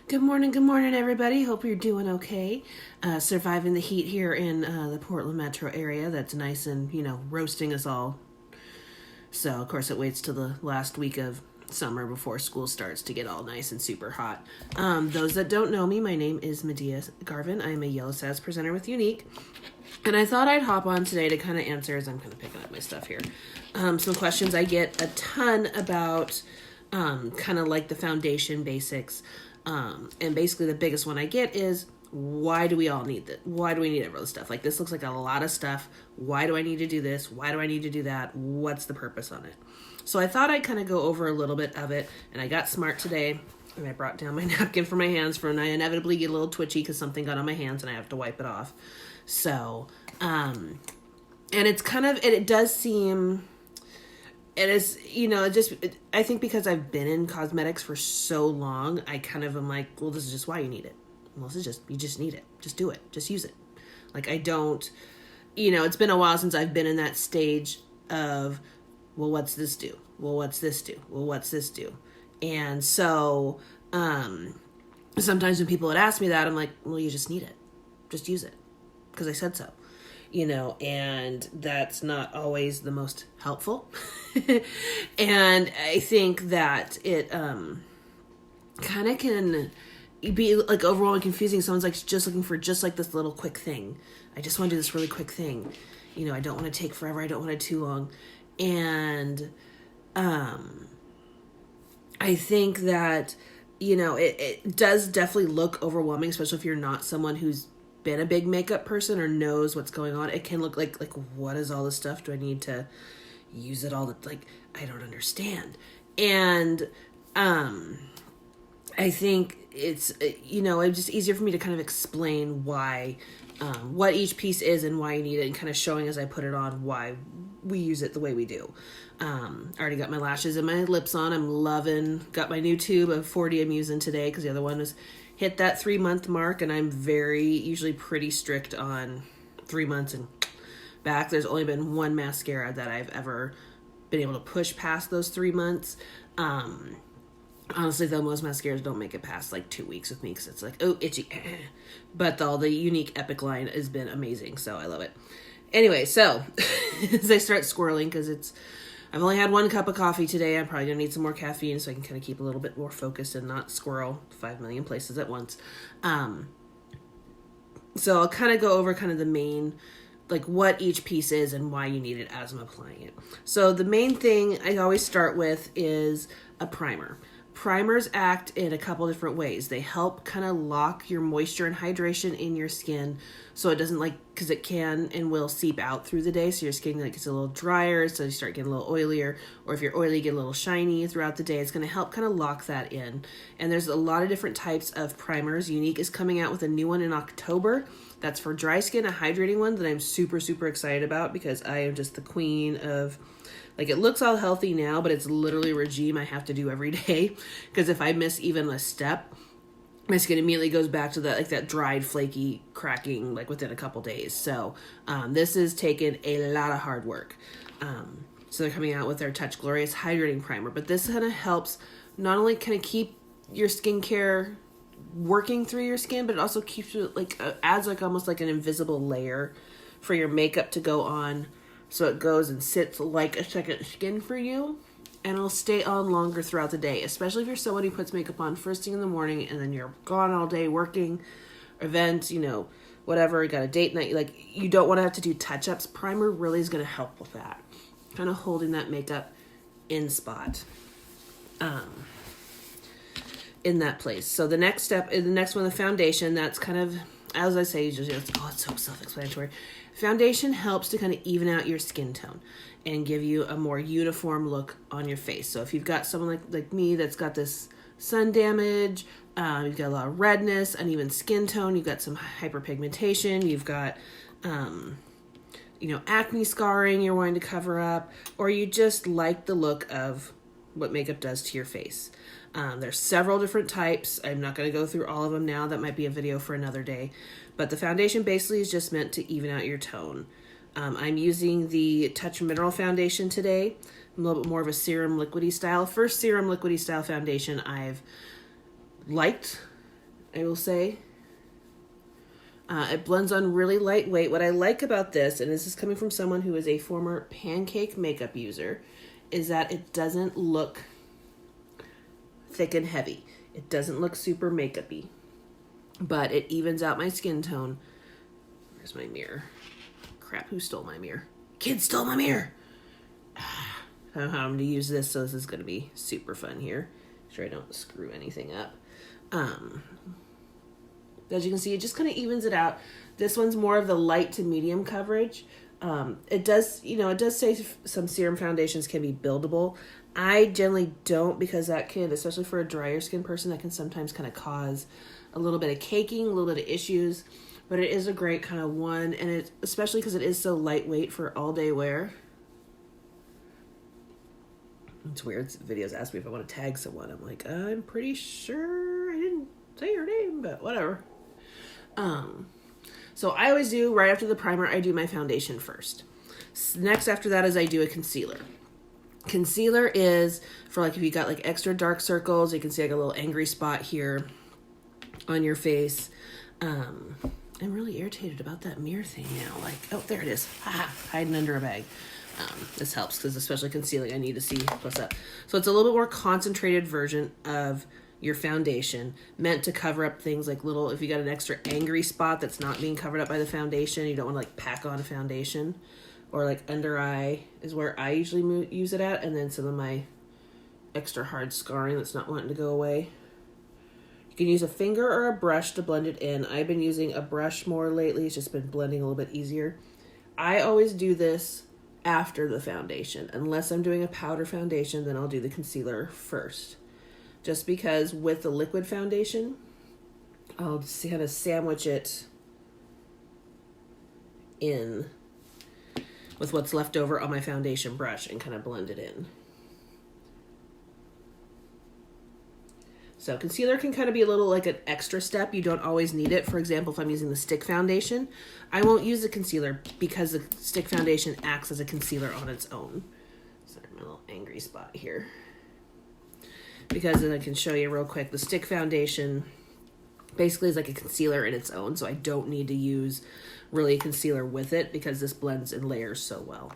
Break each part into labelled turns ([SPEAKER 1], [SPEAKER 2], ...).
[SPEAKER 1] Good morning, everybody. Hope you're doing okay. Surviving the heat here in the Portland metro area. That's nice and, roasting us all. So, of course, it waits till the last week of summer before school starts to get all nice and super hot. Those that don't know me, my name is Smith-Garvin. I am a Yellow Sass presenter with Unique. And I thought I'd hop on today to kind of answer, as I'm kind of picking up my stuff here, some questions I get a ton about kind of like the foundation basics. And basically the biggest one I get is, why do we all need that? Why do we need all this stuff? Like, this looks like a lot of stuff. Why do I need to do this? Why do I need to do that? What's the purpose on it? So I thought I'd kind of go over a little bit of it, and I got smart today, and I brought down my napkin for my hands, and I inevitably get a little twitchy because something got on my hands and I have to wipe it off. So, and it's kind of, it does seem... It is, I think because I've been in cosmetics for so long, I kind of am like, well, this is just why you need it. Well, you just need it. Just do it. Just use it. Like, I don't, it's been a while since I've been in that stage of, well, what's this do? Well, what's this do? Well, what's this do? And so, sometimes when people would ask me that, I'm like, well, you just need it. Just use it. Because I said so. And that's not always the most helpful. And I think that it kind of can be like overwhelming, confusing. Someone's like just looking for just like this little quick thing. I just want to do this really quick thing. I don't want to take forever. I don't want it too long. And I think that, it does definitely look overwhelming, especially if you're not someone who's been a big makeup person or knows what's going on. It can look like what is all this stuff? Do I need to use it all? I don't understand. And I think it's just easier for me to kind of explain why what each piece is and why you need it, and kind of showing as I put it on why we use it the way we do. I already got my lashes and my lips on. I'm loving, got my new tube of 40 I'm using today because the other one was hit that 3-month mark, and I'm usually pretty strict on 3 months and back. There's only been one mascara that I've ever been able to push past those 3 months. Honestly, though, most mascaras don't make it past 2 weeks with me because it's like, oh, itchy. But the Unique Epic line has been amazing, so I love it. Anyway, so as I start squirreling, because I've only had 1 cup of coffee today. I'm probably going to need some more caffeine so I can kind of keep a little bit more focused and not squirrel 5 million places at once. So I'll kind of go over kind of the main, what each piece is and why you need it as I'm applying it. So the main thing I always start with is a primer. Primers act in a couple different ways. They help kind of lock your moisture and hydration in your skin so it doesn't because it can and will seep out through the day. So your skin gets a little drier, so you start getting a little oilier, or if you're oily, get a little shiny throughout the day. It's going to help kind of lock that in. And there's a lot of different types of primers. Unique is coming out with a new one in October. That's for dry skin, a hydrating one that I'm super, super excited about because I am just the queen of... it looks all healthy now, but it's literally a regime I have to do every day. Because if I miss even a step, my skin immediately goes back to that dried, flaky, cracking, within a couple days. So this is taking a lot of hard work. So they're coming out with their Touch Glorious Hydrating Primer. But this kind of helps not only kind of keep your skincare working through your skin, but it also keeps it, adds almost like an invisible layer for your makeup to go on. So it goes and sits like a second skin for you, and it'll stay on longer throughout the day, especially if you're someone who puts makeup on first thing in the morning and then you're gone all day working, events, whatever, you got a date night, you don't want to have to do touch-ups. Primer really is going to help with that, kind of holding that makeup in spot, in that place. So the next step is the next one, the foundation. That's kind of, as I say, it's so self-explanatory. Foundation helps to kind of even out your skin tone and give you a more uniform look on your face. So if you've got someone like me that's got this sun damage, you've got a lot of redness, uneven skin tone, you've got some hyperpigmentation, you've got, acne scarring you're wanting to cover up, or you just like the look of what makeup does to your face. There's several different types. I'm not going to go through all of them now. That might be a video for another day. But the foundation basically is just meant to even out your tone. I'm using the Touch Mineral Foundation today. a little bit more of a serum liquidy style. First serum liquidy style foundation I've liked I will say. It blends on really lightweight. What I like about this, and this is coming from someone who is a former pancake makeup user, is that it doesn't look thick and heavy. It doesn't look super makeup-y, but it evens out my skin tone. Where's my mirror? Crap, who stole my mirror? Kids stole my mirror! I'm going to use this, so this is going to be super fun here. Make sure I don't screw anything up. As you can see, it just kind of evens it out. This one's more of the light to medium coverage. It does say some serum foundations can be buildable. I generally don't, because that can, especially for a drier skin person, that can sometimes kind of cause a little bit of caking, a little bit of issues. But it is a great kind of one, and it, especially because it is so lightweight for all day wear. It's weird. Videos ask me if I want to tag someone. I'm like, I'm pretty sure I didn't say your name, but whatever. So I always do, right after the primer, I do my foundation first. Next after that is I do a concealer. Concealer is for like if you got like extra dark circles, you can see like a little angry spot here on your face. I'm really irritated about that mirror thing now. Like, oh, there it is. Haha, hiding under a bag. This helps because especially concealing, I need to see what's up. So it's a little bit more concentrated version of your foundation, meant to cover up things like little, if you got an extra angry spot that's not being covered up by the foundation, you don't want to like pack on a foundation, or like under eye is where I usually use it at, and then some of my extra hard scarring that's not wanting to go away. You can use a finger or a brush to blend it in. I've been using a brush more lately. It's just been blending a little bit easier. I always do this after the foundation. Unless I'm doing a powder foundation, then I'll do the concealer first. Just because with the liquid foundation, I'll just kind of sandwich it in with what's left over on my foundation brush and kind of blend it in. So concealer can kind of be a little like an extra step. You don't always need it. For example, if I'm using the stick foundation, I won't use the concealer because the stick foundation acts as a concealer on its own. Sorry, my little angry spot here. Because then I can show you real quick, the stick foundation basically is like a concealer in its own, so I don't need to use really a concealer with it because this blends in layers so well.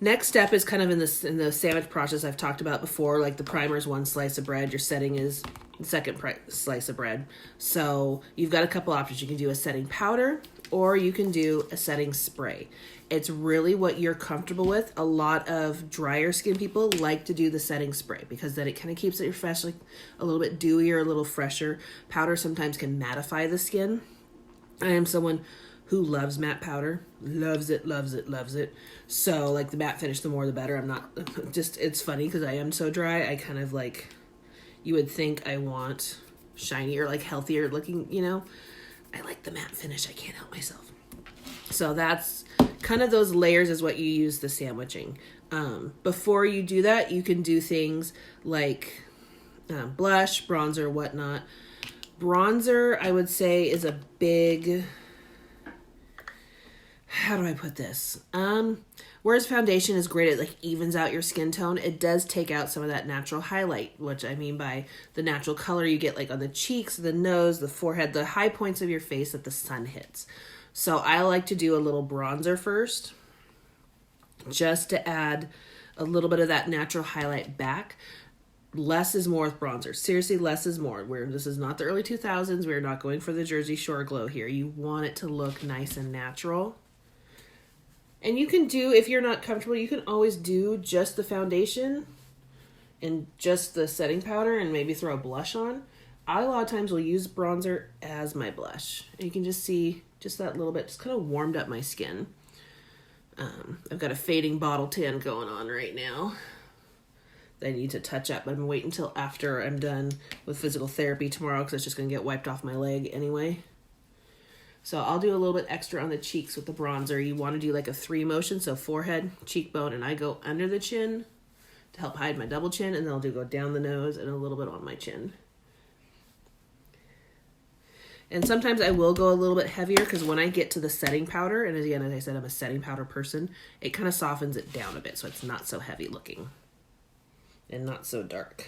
[SPEAKER 1] Next step is kind of in the sandwich process I've talked about before, like the primer is one slice of bread, your setting is the second slice of bread. So you've got a couple options. You can do a setting powder or you can do a setting spray. It's really what you're comfortable with. A lot of drier skin people like to do the setting spray because then it kind of keeps it fresh, like a little bit dewier, a little fresher. Powder sometimes can mattify the skin. I am someone who loves matte powder. Loves it, loves it, loves it. So like the matte finish, the more the better. I'm not just, it's funny because I am so dry. I kind of like, you would think I want shinier, like healthier looking, you know. I like the matte finish. I can't help myself. So that's kind of those layers is what you use the sandwiching. Before you do that, you can do things like blush, bronzer, whatnot. Bronzer, I would say, is a big... How do I put this? Whereas foundation is great, it like evens out your skin tone, it does take out some of that natural highlight, which I mean by the natural color you get like on the cheeks, the nose, the forehead, the high points of your face that the sun hits. So I like to do a little bronzer first, just to add a little bit of that natural highlight back. Less is more with bronzer. Seriously, less is more. This is not the early 2000s. We're not going for the Jersey Shore glow here. You want it to look nice and natural. And you can do, if you're not comfortable, you can always do just the foundation and just the setting powder and maybe throw a blush on. I a lot of times will use bronzer as my blush. And you can just see just that little bit, just kind of warmed up my skin. I've got a fading bottle tan going on right now that I need to touch up, but I'm waiting until after I'm done with physical therapy tomorrow because it's just going to get wiped off my leg anyway. So I'll do a little bit extra on the cheeks with the bronzer. You want to do like a 3 motion, so forehead, cheekbone, and I go under the chin to help hide my double chin, and then I'll go down the nose and a little bit on my chin. And sometimes I will go a little bit heavier because when I get to the setting powder, and again, as I said, I'm a setting powder person, it kind of softens it down a bit so it's not so heavy looking and not so dark.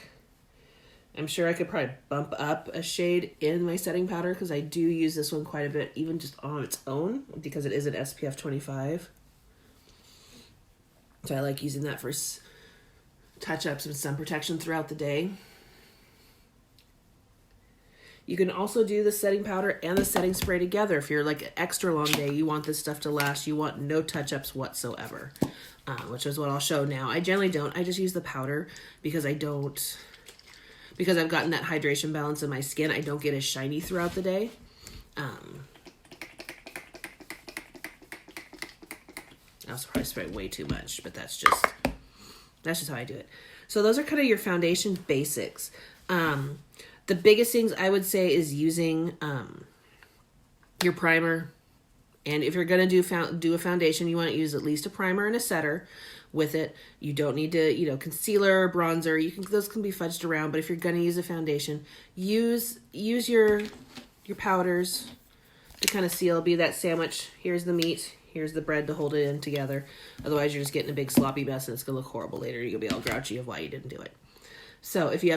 [SPEAKER 1] I'm sure I could probably bump up a shade in my setting powder because I do use this one quite a bit, even just on its own, because it is an SPF 25. So I like using that for touch-ups and sun protection throughout the day. You can also do the setting powder and the setting spray together. If you're like an extra long day, you want this stuff to last, you want no touch-ups whatsoever, which is what I'll show now. I generally don't. I just use the powder because I've gotten that hydration balance in my skin. I don't get as shiny throughout the day. I also probably spray way too much, but that's just how I do it. So those are kind of your foundation basics. The biggest things I would say is using your primer. And if you're going to do a foundation, you want to use at least a primer and a setter with it. You don't need to, concealer, bronzer. Those can be fudged around. But if you're going to use a foundation, use your powders to kind of seal. Be that sandwich. Here's the meat. Here's the bread to hold it in together. Otherwise, you're just getting a big sloppy mess, and it's going to look horrible later. You're going to be all grouchy of why you didn't do it. So if you have